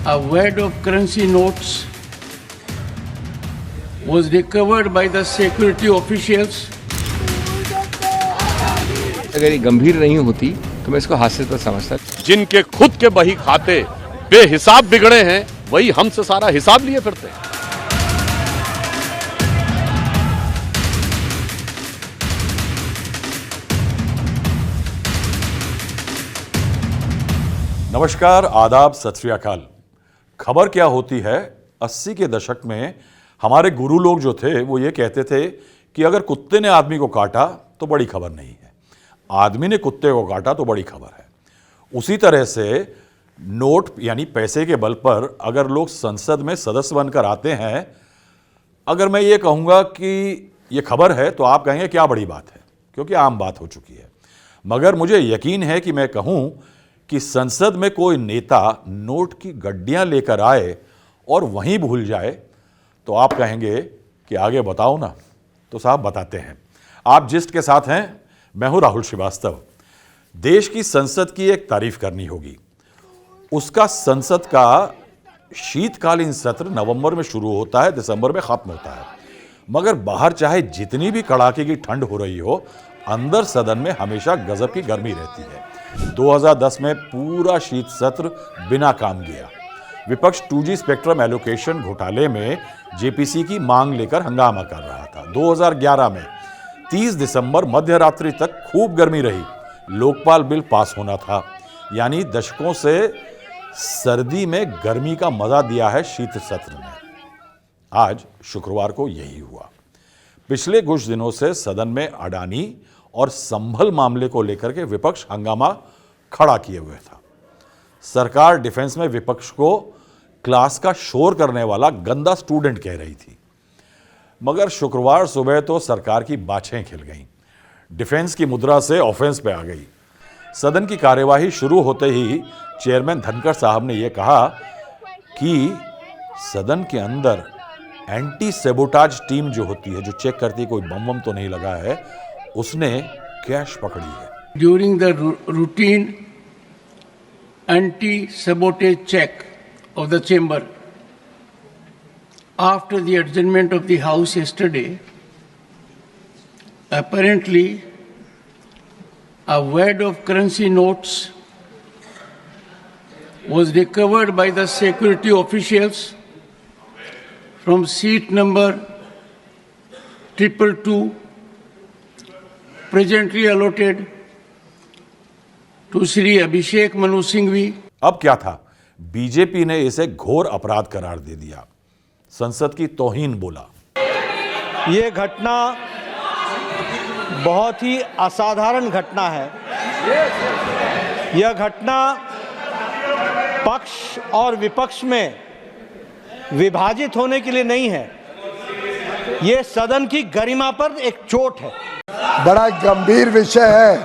A wad of currency notes was recovered by the security officials. अगर ये गंभीर नहीं होती तो मैं इसको हास्यास्पद समझता। जिनके खुद के बही खाते बेहिसाब बिगड़े हैं वही हमसे सारा हिसाब लिए फिरते हैं। नमस्कार, आदाब, सत श्री अकाल। खबर क्या होती है, 80 के दशक में हमारे गुरु लोग जो थे वो ये कहते थे कि अगर कुत्ते ने आदमी को काटा तो बड़ी खबर नहीं है, आदमी ने कुत्ते को काटा तो बड़ी खबर है। उसी तरह से नोट यानी पैसे के बल पर अगर लोग संसद में सदस्य बनकर आते हैं, अगर मैं ये कहूँगा कि ये खबर है तो आप कहेंगे क्या बड़ी बात है, क्योंकि आम बात हो चुकी है। मगर मुझे यकीन है कि मैं कहूँ कि संसद में कोई नेता नोट की गड्डियां लेकर आए और वहीं भूल जाए तो आप कहेंगे कि आगे बताओ ना। तो साहब बताते हैं। आप जिस्ट के साथ हैं, मैं हूं राहुल श्रीवास्तव। देश की संसद की एक तारीफ करनी होगी। उसका संसद का शीतकालीन सत्र नवंबर में शुरू होता है, दिसंबर में खत्म होता है। मगर बाहर चाहे जितनी भी कड़ाके की ठंड हो रही हो, अंदर सदन में हमेशा गजब की गर्मी रहती है। 2010 में पूरा शीत सत्र बिना काम गया। विपक्ष 2G स्पेक्ट्रम एलोकेशन घोटाले में जेपीसी की मांग लेकर हंगामा कर रहा था। 2011 में 30 दिसंबर मध्य रात्रि तक खूब गर्मी रही। लोकपाल बिल पास होना था, यानी दशकों से सर्दी में गर्मी का मजा दिया है शीत सत्र ने। आज शुक्रवार को यही हुआ। पिछले कुछ दिनों से सदन में अडानी और संभल मामले को लेकर के विपक्ष हंगामा खड़ा किए हुए था। सरकार डिफेंस में विपक्ष को क्लास का शोर करने वाला गंदा स्टूडेंट कह रही थी। मगर शुक्रवार सुबह तो सरकार की बाछें खिल गईं। डिफेंस की मुद्रा से ऑफेंस पे आ गई। सदन की कार्यवाही शुरू होते ही चेयरमैन धनखड़ साहब ने यह कहा कि सदन के अंदर एंटी सेबोटाज टीम जो होती है, जो चेक करती है कोई बम तो नहीं लगा है, उसने कैश पकड़ी है। During the routine anti-sabotage check of the chamber after the adjournment of the House yesterday, apparently a wad of currency notes was recovered by the security officials from seat number 222 presently allotted to Shri Abhishek Manu Singhvi। अब क्या था, BJP ने इसे घोर अपराध करार दे दिया, संसद की तौहीन बोला। ये घटना बहुत ही असाधारण घटना है। यह घटना पक्ष और विपक्ष में विभाजित होने के लिए नहीं है, ये सदन की गरिमा पर एक चोट है। बड़ा गंभीर विषय है,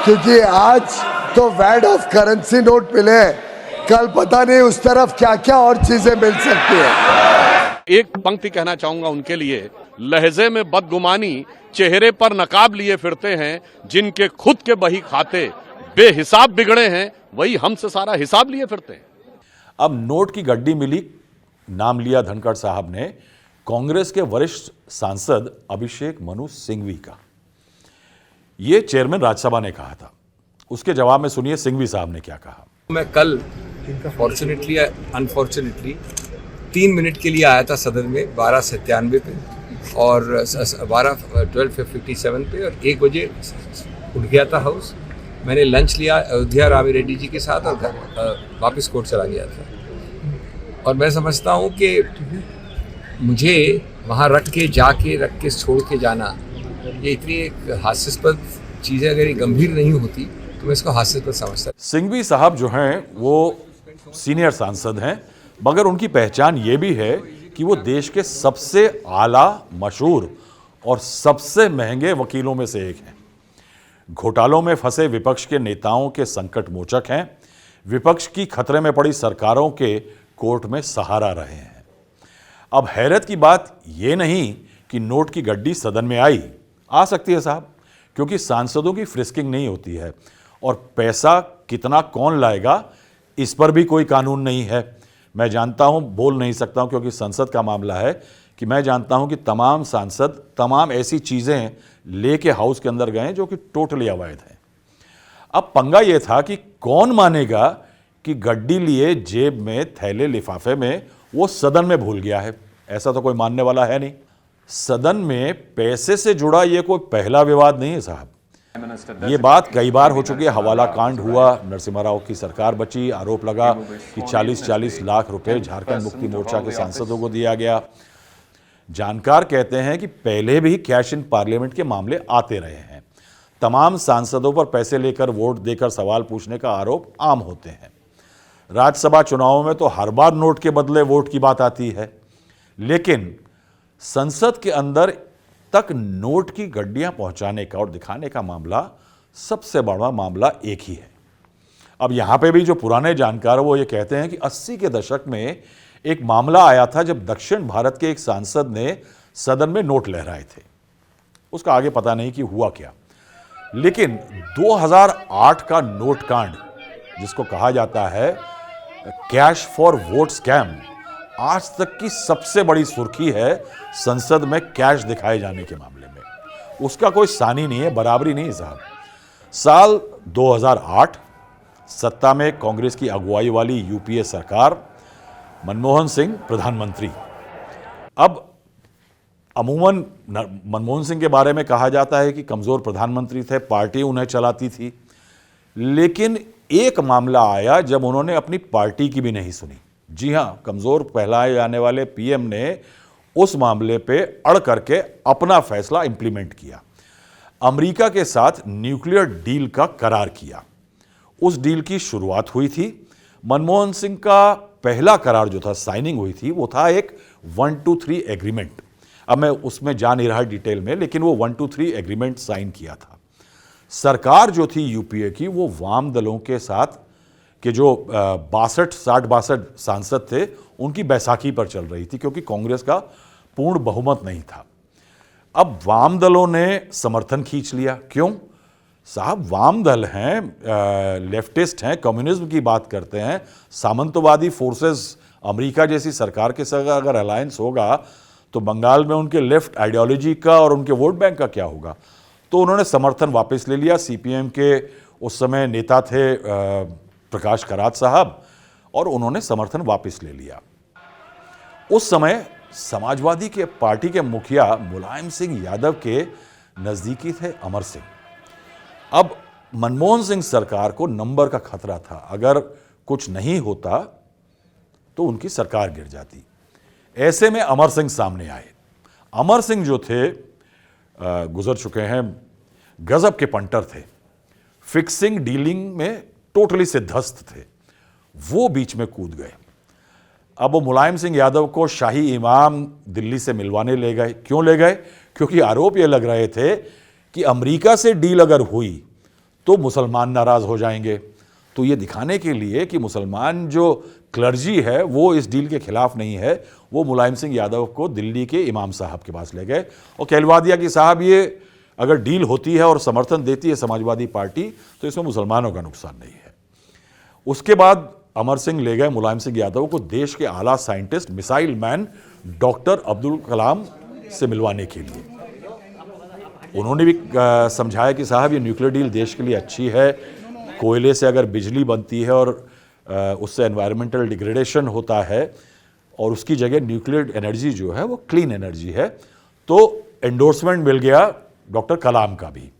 क्योंकि आज तो वैड ऑफ करेंसी नोट मिले, कल पता नहीं उस तरफ क्या क्या और चीजें मिल सकती है। एक पंक्ति कहना चाहूंगा उनके लिए, लहजे में बदगुमानी चेहरे पर नकाब लिए फिरते हैं, जिनके खुद के बही खाते बेहिसाब बिगड़े हैं वही हमसे सारा हिसाब लिए फिरते हैं। अब नोट की गड्डी मिली, नाम लिया धनखड़ साहब ने कांग्रेस के वरिष्ठ सांसद अभिषेक मनु सिंघवी का। ये चेयरमैन राज्यसभा ने कहा था। उसके जवाब में सुनिए सिंघवी साहब ने क्या कहा। मैं कल फॉर्चुनेटली या अनफॉर्चुनेटली 3 मिनट के लिए आया था सदन में 12:97 पे और 12:57 पे, और 1 बजे उठ गया था हाउस। मैंने लंच लिया अयोध्या रामी रेड्डी जी के साथ और वापस कोर्ट चला गया था। और मैं समझता हूँ कि मुझे वहाँ रख के छोड़ के जाना, ये इतनी एक हास्यास्पद चीज़ है। अगर ये गंभीर नहीं होती तो मैं इसको हास्यास्पद समझता। सिंघवी साहब जो हैं वो सीनियर सांसद हैं, मगर उनकी पहचान ये भी है कि वो देश के सबसे आला, मशहूर और सबसे महंगे वकीलों में से एक हैं। घोटालों में फंसे विपक्ष के नेताओं के संकट मोचक हैं। विपक्ष की खतरे में पड़ी सरकारों के कोर्ट में सहारा रहे हैं। अब हैरत की बात यह नहीं कि नोट की गड्डी सदन में आ सकती है साहब, क्योंकि सांसदों की फ्रिस्किंग नहीं होती है और पैसा कितना कौन लाएगा इस पर भी कोई कानून नहीं है। मैं जानता हूं, बोल नहीं सकता हूं क्योंकि संसद का मामला है, कि मैं जानता हूं कि तमाम सांसद तमाम ऐसी चीज़ें लेके हाउस के अंदर गए जो कि टोटली अवैध हैं। अब पंगा ये था कि कौन मानेगा कि गड्डी लिए जेब में थैले लिफाफे में वो सदन में भूल गया है। ऐसा तो कोई मानने वाला है नहीं। सदन में पैसे से जुड़ा ये कोई पहला विवाद नहीं है साहब। ये बात कई बार हो चुकी है। हवाला कांड हुआ, नरसिम्हा राव की सरकार बची, आरोप लगा कि 40-40 लाख रुपए झारखंड मुक्ति मोर्चा के सांसदों को दिया गया। जानकार कहते हैं कि पहले भी कैश इन पार्लियामेंट के मामले आते रहे हैं। तमाम सांसदों पर पैसे लेकर वोट देकर सवाल पूछने का आरोप आम होते हैं। राज्यसभा चुनावों में तो हर बार नोट के बदले वोट की बात आती है, लेकिन संसद के अंदर तक नोट की गड्डियां पहुंचाने का और दिखाने का मामला सबसे बड़ा मामला एक ही है। अब यहां पे भी जो पुराने जानकार वो ये कहते हैं कि 80 के दशक में एक मामला आया था जब दक्षिण भारत के एक सांसद ने सदन में नोट लहराए थे। उसका आगे पता नहीं कि हुआ क्या, लेकिन 2008 का नोट कांड, जिसको कहा जाता है कैश फॉर वोट स्कैम, आज तक की सबसे बड़ी सुर्खी है संसद में कैश दिखाए जाने के मामले में। उसका कोई सानी नहीं है, बराबरी नहीं है साहब। साल 2008 सत्ता में कांग्रेस की अगुवाई वाली यूपीए सरकार, मनमोहन सिंह प्रधानमंत्री। अब अमूमन मनमोहन सिंह के बारे में कहा जाता है कि कमजोर प्रधानमंत्री थे, पार्टी उन्हें चलाती थी, लेकिन एक मामला आया जब उन्होंने अपनी पार्टी की भी नहीं सुनी। जी हां, कमजोर कहलाए जाने वाले पीएम ने उस मामले पे अड़ करके अपना फैसला इंप्लीमेंट किया। अमेरिका के साथ न्यूक्लियर डील का करार किया। उस डील की शुरुआत हुई थी। मनमोहन सिंह का पहला करार जो था, साइनिंग हुई थी, वो था एक 123 एग्रीमेंट। अब मैं उसमें जा नहीं रहा डिटेल में, लेकिन वो 123 एग्रीमेंट साइन किया था। सरकार जो थी यूपीए की, वो वाम दलों के साथ के जो 62 सांसद थे, उनकी बैसाखी पर चल रही थी, क्योंकि कांग्रेस का पूर्ण बहुमत नहीं था। अब वाम दलों ने समर्थन खींच लिया। क्यों साहब? वाम दल हैं, लेफ्टिस्ट हैं, कम्युनिज्म की बात करते हैं, सामंतवादी फोर्सेस, अमेरिका जैसी सरकार के साथ अगर अलायंस होगा तो बंगाल में उनके लेफ्ट आइडियोलॉजी का और उनके वोट बैंक का क्या होगा? तो उन्होंने समर्थन वापस ले लिया। सीपीएम के उस समय नेता थे प्रकाश करात साहब, और उन्होंने समर्थन वापस ले लिया। उस समय समाजवादी के पार्टी के मुखिया मुलायम सिंह यादव के नजदीकी थे अमर सिंह। अब मनमोहन सिंह सरकार को नंबर का खतरा था, अगर कुछ नहीं होता तो उनकी सरकार गिर जाती। ऐसे में अमर सिंह सामने आए। अमर सिंह जो थे, गुजर चुके हैं, गजब के पंटर थे, फिक्सिंग डीलिंग में टोटली सिद्धस्त थे। वो बीच में कूद गए। अब वो मुलायम सिंह यादव को शाही इमाम दिल्ली से मिलवाने ले गए। क्यों ले गए? क्योंकि आरोप ये लग रहे थे कि अमेरिका से डील अगर हुई तो मुसलमान नाराज हो जाएंगे। तो ये दिखाने के लिए कि मुसलमान जो क्लर्जी है वो इस डील के खिलाफ नहीं है, वो मुलायम सिंह यादव को दिल्ली के इमाम साहब के पास ले गए और कहलवा दिया कि साहब, ये अगर डील होती है और समर्थन देती है समाजवादी पार्टी तो इसमें मुसलमानों का नुकसान नहीं है। उसके बाद अमर सिंह ले गए मुलायम सिंह यादव को देश के आला scientist, missile man doctor Abdul Kalam से मिलवाने के लिए। उन्होंने भी समझाया कि साहब, ये न्यूक्लियर डील देश के लिए अच्छी है। कोयले से अगर बिजली बनती है और उससे एनवायरमेंटल डिग्रेडेशन होता है और उसकी जगह न्यूक्लियर एनर्जी जो है वो क्लीन एनर्जी है, तो एंडोर्समेंट मिल गया डॉक्टर कलाम का भी।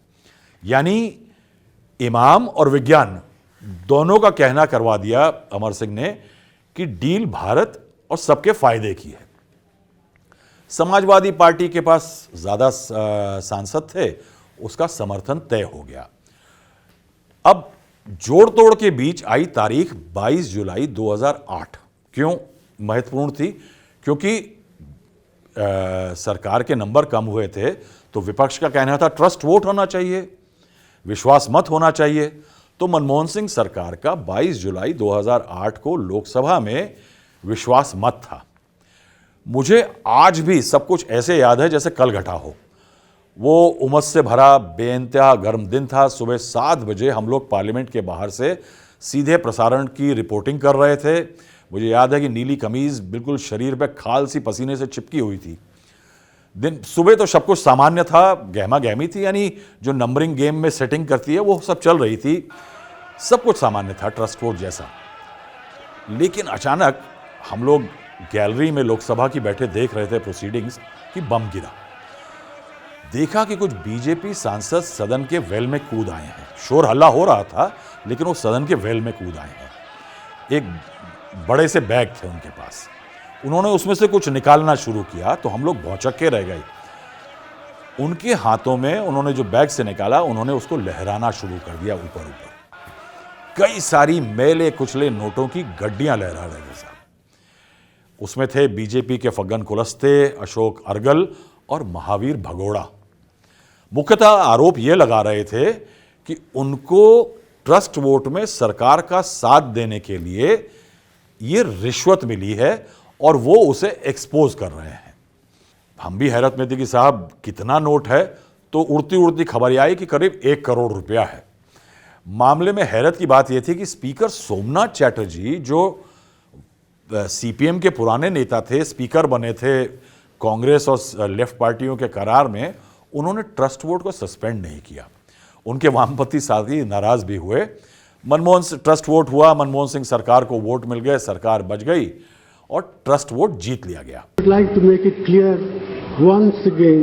यानी इमाम और विज्ञान दोनों का कहना करवा दिया अमर सिंह ने कि डील भारत और सबके फायदे की है। समाजवादी पार्टी के पास ज्यादा सांसद थे, उसका समर्थन तय हो गया। अब जोड़ तोड़ के बीच आई तारीख 22 जुलाई 2008। क्यों महत्वपूर्ण थी? क्योंकि सरकार के नंबर कम हुए थे, तो विपक्ष का कहना था ट्रस्ट वोट होना चाहिए, विश्वास मत होना चाहिए। तो मनमोहन सिंह सरकार का 22 जुलाई 2008 को लोकसभा में विश्वास मत था। मुझे आज भी सब कुछ ऐसे याद है जैसे कल घटा हो। वो उमस से भरा बेइंतहा गर्म दिन था। सुबह 7 बजे हम लोग पार्लियामेंट के बाहर से सीधे प्रसारण की रिपोर्टिंग कर रहे थे। मुझे याद है कि नीली कमीज बिल्कुल शरीर पे खाल सी पसीने से चिपकी हुई थी। दिन सुबह तो सब कुछ सामान्य था, गहमा गहमी थी, यानी जो नंबरिंग गेम में सेटिंग करती है वो सब चल रही थी, सब कुछ सामान्य था, ट्रस्ट वोट जैसा। लेकिन अचानक हम लोग गैलरी में लोकसभा की बैठे देख रहे थे प्रोसीडिंग्स कि बम गिरा। देखा कि कुछ बीजेपी सांसद सदन के वेल में कूद आए हैं। शोर हल्ला हो रहा था लेकिन वो सदन के वेल में कूद आए हैं। एक बड़े से बैग थे उनके पास, उन्होंने उसमें से कुछ निकालना शुरू किया तो हम लोग भौचक के रह गए। उनके हाथों में उन्होंने जो बैग से निकाला उन्होंने उसको लहराना शुरू कर दिया ऊपर ऊपर। कई सारी मैले कुचले नोटों की गड्डियां लहरा रहे थे साहब। उसमें थे बीजेपी के फग्गन कुलस्ते, अशोक अर्गल और महावीर भगोड़ा। मुख्यतः आरोप यह लगा रहे थे कि उनको ट्रस्ट वोट में सरकार का साथ देने के लिए ये रिश्वत मिली है और वो उसे एक्सपोज कर रहे हैं। हम भी हैरत में थे कि साहब कितना नोट है, तो उड़ती उड़ती खबर आई कि करीब 1 करोड़ रुपया है। मामले में हैरत की बात यह थी कि स्पीकर सोमनाथ चैटर्जी जो सीपीएम के पुराने नेता थे, स्पीकर बने थे कांग्रेस और लेफ्ट पार्टियों के करार में, उन्होंने ट्रस्ट वोट को सस्पेंड नहीं किया। उनके वामपंथी साथी नाराज भी हुए। मनमोहन ट्रस्ट वोट हुआ, मनमोहन सिंह सरकार को वोट मिल गए, सरकार बच गई और ट्रस्ट वोट जीत लिया गया। I'd like to make it clear once again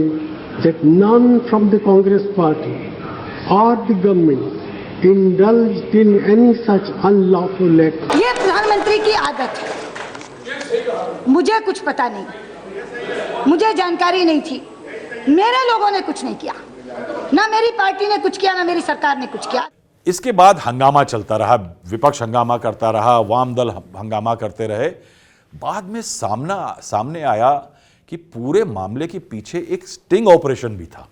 that none from the Congress party or the government indulged in any such unlawful act. ये प्रधानमंत्री की आदत है। मुझे कुछ पता नहीं, मुझे जानकारी नहीं थी, मेरे लोगों ने कुछ नहीं किया, ना मेरी पार्टी ने कुछ किया, ना मेरी सरकार ने कुछ किया। इसके बाद हंगामा चलता रहा, विपक्ष हंगामा करता रहा, वाम दल हंगामा करते रहे। बाद में सामने आया कि पूरे मामले के पीछे एक स्टिंग ऑपरेशन भी था।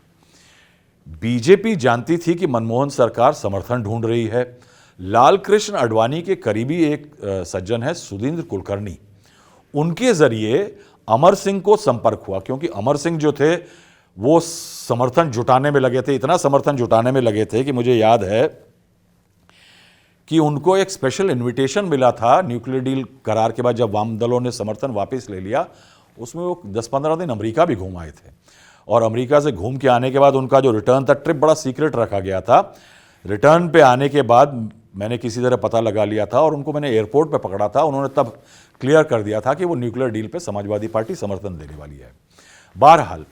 बीजेपी जानती थी कि मनमोहन सरकार समर्थन ढूंढ रही है। लाल कृष्ण आडवाणी के करीबी एक सज्जन है सुधींद्र कुलकर्णी, उनके जरिए अमर सिंह को संपर्क हुआ, क्योंकि अमर सिंह जो थे वो समर्थन जुटाने में लगे थे, इतना समर्थन जुटाने में लगे थे कि मुझे याद है कि उनको एक स्पेशल इनविटेशन मिला था न्यूक्लियर डील करार के बाद, जब वाम दलों ने समर्थन वापस ले लिया। उसमें वो 10-15 दिन अमेरिका भी घूम आए थे और अमेरिका से घूम के आने के बाद उनका जो रिटर्न था, ट्रिप बड़ा सीक्रेट रखा गया था। रिटर्न पे आने के बाद मैंने किसी तरह पता लगा लिया था और उनको मैंने एयरपोर्ट पे पकड़ा था। उन्होंने तब क्लियर कर दिया था कि वो न्यूक्लियर डील पे समाजवादी पार्टी समर्थन देने वाली है। बहरहाल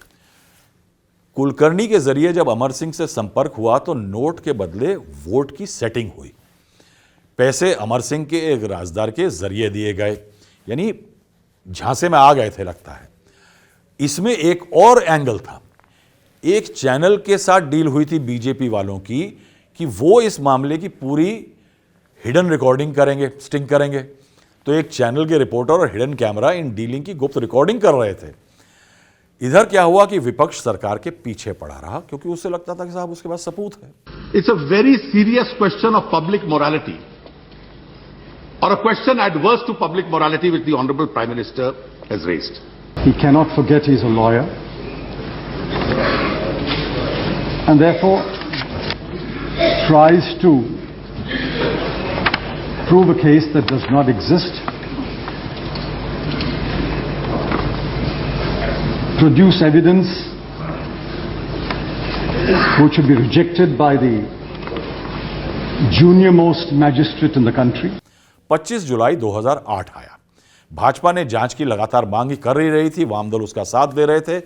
कुलकर्णी के जरिए जब अमर सिंह से संपर्क हुआ तो नोट के बदले वोट की सेटिंग हुई। पैसे अमर सिंह के एक राजदार के जरिए दिए गए, यानी झांसे में आ गए थे लगता है। इसमें एक और एंगल था, एक चैनल के साथ डील हुई थी बीजेपी वालों की कि वो इस मामले की पूरी हिडन रिकॉर्डिंग करेंगे, स्टिंग करेंगे। तो एक चैनल के रिपोर्टर और हिडन कैमरा इन डीलिंग की गुप्त रिकॉर्डिंग कर रहे थे। इधर क्या हुआ कि विपक्ष सरकार के पीछे पड़ा रहा, क्योंकि उससे लगता था कि साहब उसके पास सबूत है। It's a very serious question of public morality, or a question adverse to public morality, which the Honorable Prime Minister has raised. He cannot forget he's a lawyer, and therefore tries to prove a case that does not exist, produce evidence which should be rejected by the junior most magistrate in the country. 25 जुलाई 2008 आया। भाजपा ने जांच की लगातार मांग कर ही रही थी, वामदल उसका साथ दे रहे थे।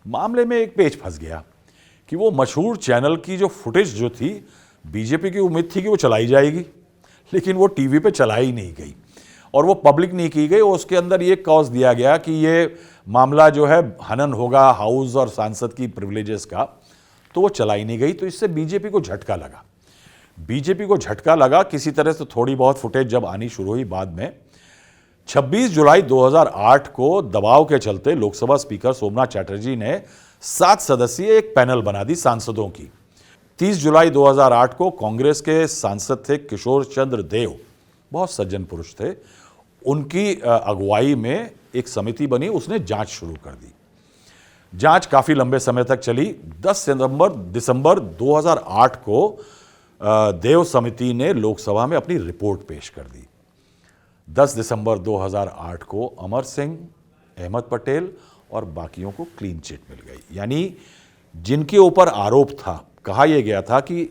मामले में एक पेच फंस गया कि वो मशहूर चैनल की जो फुटेज जो थी, बीजेपी की उम्मीद थी कि वो चलाई जाएगी, लेकिन वो टीवी पे चलाई नहीं गई और वो पब्लिक नहीं की गई। उसके अंदर ये कॉज दिया गया कि ये मामला जो है हनन होगा हाउस और सांसद की प्रिविलेजेस का, तो वो चलाई नहीं गई। तो इससे बीजेपी को झटका लगा। बीजेपी को झटका लगा किसी तरह से, थोड़ी बहुत फुटेज जब आनी शुरू हुई बाद में। 26 जुलाई 2008 को दबाव के चलते लोकसभा स्पीकर सोमनाथ चैटर्जी ने 7 सदस्यीय एक पैनल बना दी सांसदों की। 30 जुलाई 2008 को कांग्रेस के सांसद थे किशोर चंद्र देव, बहुत सज्जन पुरुष थे, उनकी अगुवाई में एक समिति बनी, उसने जांच शुरू कर दी। जांच काफी लंबे समय तक चली। 10 दिसंबर 2008 को देव समिति ने लोकसभा में अपनी रिपोर्ट पेश कर दी। 10 दिसंबर 2008 को अमर सिंह, अहमद पटेल और बाकियों को क्लीन चिट मिल गई। यानी जिनके ऊपर आरोप था, कहा यह गया था कि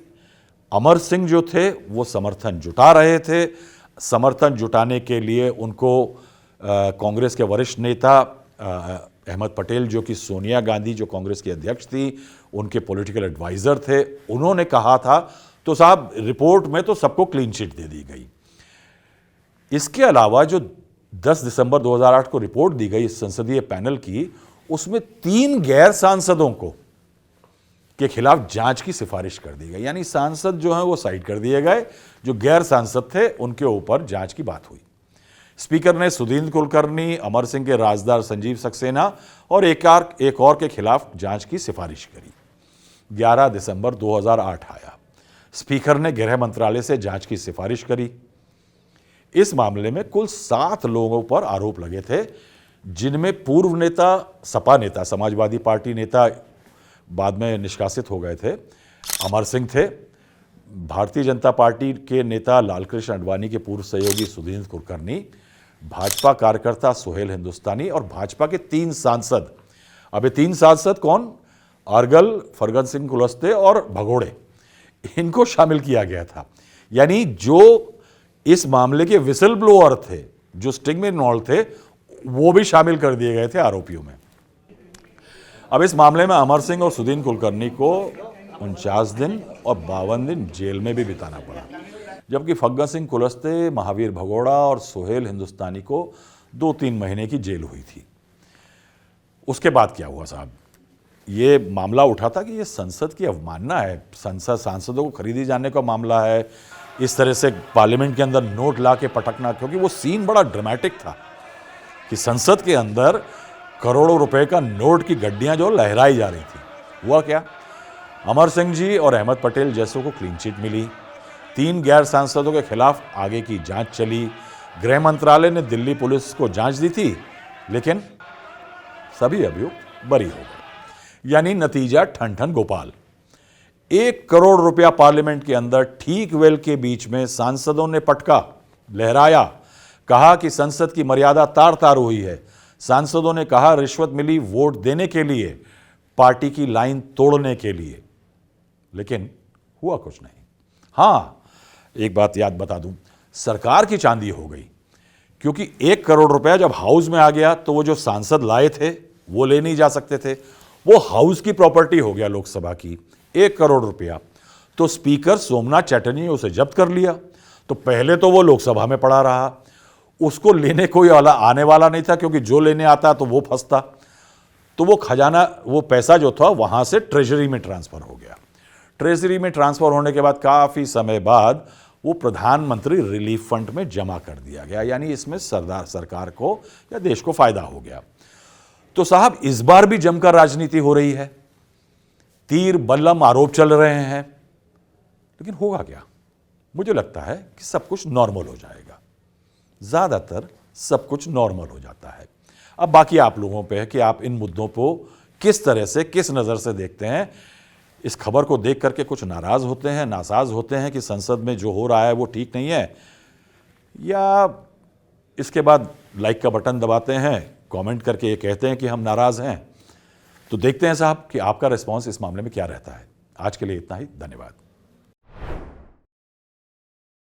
अमर सिंह जो थे वो समर्थन जुटा रहे थे, समर्थन जुटाने के लिए उनको कांग्रेस के वरिष्ठ नेता अहमद पटेल, जो कि सोनिया गांधी जो कांग्रेस की अध्यक्ष थी, उनके पॉलिटिकल एडवाइज़र थे, उन्होंने कहा था। तो साहब रिपोर्ट में तो सबको क्लीन चिट दे दी गई। इसके अलावा जो 10 दिसंबर 2008 को रिपोर्ट दी गई इस संसदीय पैनल की, उसमें 3 गैर सांसदों को के खिलाफ जांच की सिफारिश कर दी गई। यानी सांसद जो हैं वो साइड कर दिए गए, जो गैर सांसद थे उनके ऊपर जांच की बात हुई। स्पीकर ने सुधींद्र कुलकर्णी, अमर सिंह के राजदार संजीव सक्सेना और एक और के खिलाफ जांच की सिफारिश करी। 11 दिसंबर 2008 आया, स्पीकर ने गृह मंत्रालय से जांच की सिफारिश करी। इस मामले में कुल 7 लोगों पर आरोप लगे थे, जिनमें पूर्व नेता, सपा नेता, समाजवादी पार्टी नेता, बाद में निष्कासित हो गए थे, अमर सिंह थे, भारतीय जनता पार्टी के नेता लालकृष्ण आडवाणी के पूर्व सहयोगी सुधींद्र कुलकर्णी, भाजपा कार्यकर्ता सुहेल हिंदुस्तानी और भाजपा के 3 सांसद। अब ये 3 सांसद कौन? अर्गल, फरगन सिंह कुलस्ते और भगोड़े, इनको शामिल किया गया था। यानी जो इस मामले के विसल ब्लोअर थे, जो स्टिंग में इन्वॉल्व थे, वो भी शामिल कर दिए गए थे आरोपियों में। अब इस मामले में अमर सिंह और सुधींद्र कुलकर्णी को 49 दिन और 52 दिन जेल में भी बिताना पड़ा, जबकि फग्गन सिंह कुलस्ते, महावीर भगोड़ा और सुहेल हिंदुस्तानी को 2-3 महीने की जेल हुई थी। उसके बाद क्या हुआ साहब? ये मामला उठा था कि ये संसद की अवमानना है, सांसदों को खरीदी जाने का मामला है, इस तरह से पार्लियामेंट के अंदर नोट ला के पटकना, क्योंकि वो सीन बड़ा ड्रामेटिक था कि संसद के अंदर करोड़ों रुपए का नोट की गड्डियां जो लहराई जा रही थी। हुआ क्या? अमर सिंह जी और अहमद पटेल जैसों को क्लीन चिट मिली। 3 गैर सांसदों के खिलाफ आगे की जांच चली। गृह मंत्रालय ने दिल्ली पुलिस को जांच दी थी, लेकिन सभी अभियुक्त बरी हो गए। यानी नतीजा ठन ठन गोपाल। 1 करोड़ रुपया पार्लियामेंट के अंदर ठीक वेल के बीच में सांसदों ने पटका, लहराया, कहा कि संसद की मर्यादा तार तार हुई है। सांसदों ने कहा रिश्वत मिली वोट देने के लिए, पार्टी की लाइन तोड़ने के लिए, लेकिन हुआ कुछ नहीं। हां, एक बात याद बता दूं, सरकार की चांदी हो गई, क्योंकि 1 करोड़ रुपया जब हाउस में आ गया तो वो जो सांसद लाए थे वो ले नहीं जा सकते थे, वो हाउस की प्रॉपर्टी हो गया लोकसभा की। 1 करोड़ रुपया तो स्पीकर सोमनाथ चैटर्जी ने उसे जब्त कर लिया। तो पहले तो वो लोकसभा में पड़ा रहा, उसको लेने कोई आने वाला नहीं था, क्योंकि जो लेने आता तो वो फंसता। तो वो खजाना, वो पैसा जो था वहां से ट्रेजरी में ट्रांसफर हो गया। ट्रेजरी में ट्रांसफर होने के बाद काफी समय बाद वो प्रधानमंत्री रिलीफ फंड में जमा कर दिया गया। यानी इसमें सरकार को या देश को फायदा हो गया। तो साहब इस बार भी जमकर राजनीति हो रही है, तीर बल्लम आरोप चल रहे हैं, लेकिन होगा क्या? मुझे लगता है कि सब कुछ नॉर्मल हो जाएगा। ज्यादातर सब कुछ नॉर्मल हो जाता है। अब बाकी आप लोगों पे है कि आप इन मुद्दों को किस तरह से, किस नज़र से देखते हैं। इस खबर को देख करके कुछ नाराज होते हैं, नासाज होते हैं कि संसद में जो हो रहा है वो ठीक नहीं है, या इसके बाद लाइक का बटन दबाते हैं, कमेंट करके ये कहते हैं कि हम नाराज हैं। तो देखते हैं साहब कि आपका रिस्पांस इस मामले में क्या रहता है। आज के लिए इतना ही, धन्यवाद।